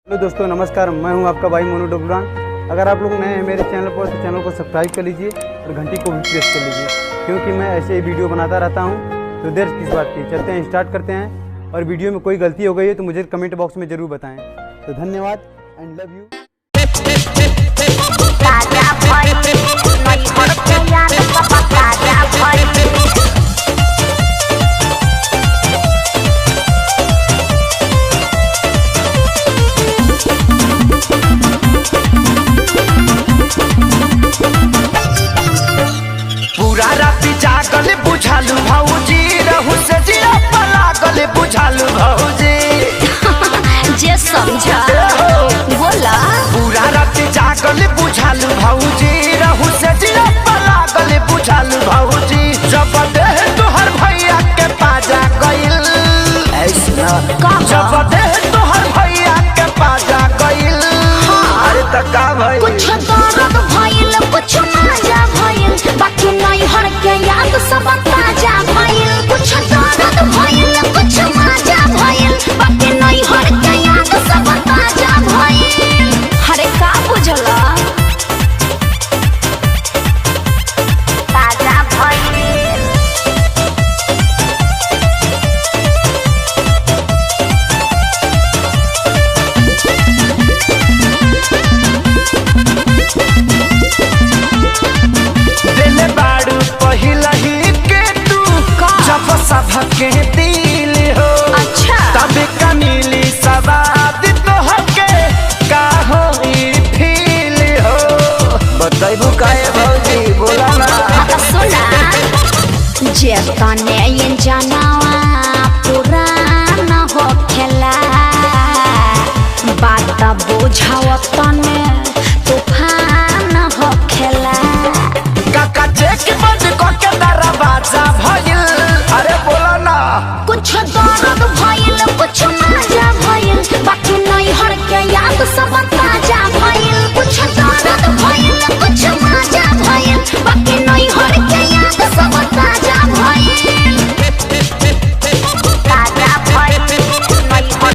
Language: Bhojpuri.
हेलो दोस्तों, नमस्कार। मैं हूं आपका भाई मोनू डोबरान। अगर आप लोग नए हैं मेरे चैनल पर तो चैनल को सब्सक्राइब कर लीजिए और घंटी को भी प्रेस कर लीजिए, क्योंकि मैं ऐसे ही वीडियो बनाता रहता हूं। तो देर किस बात की, चलते हैं, स्टार्ट करते हैं। और वीडियो में कोई गलती हो गई है तो मुझे कमेंट बॉक्स में ज़रूर बताएँ। तो धन्यवाद एंड लव यू। पूरा राती जागल बुझालू भौजी, रहू से जिया पलागल बुझालू भौजी। जे समझा बोला। पूरा राती जागल बुझालू भौजी, रहू से जिया पलागल बुझालू भौजी। जब देह तोहर भैया के पाजा गइल, ऐसा जब देह तोहर भैया के पाजा गइल। अरे तका भइल, कुछ दर्द भइल, कुछ मजा भइल, बाकी नहीं हर के याद सब ताजा भइल। कुछ दर्द भइल, कुछ मजा भइल, बाकी नहीं हर के याद सब ताजा भइल। हरे का बुझला ताजा भइल। दिल बाड़ू पहिला ही के तू जब सबके दिल हो। अच्छा तब का मिली सवाद तोहर के का हो ई फील हो। बताइबू काहे भौजी, बोला ना। सुना जे तने ये जनावा पुराना हो खेला, बात बुझाव तने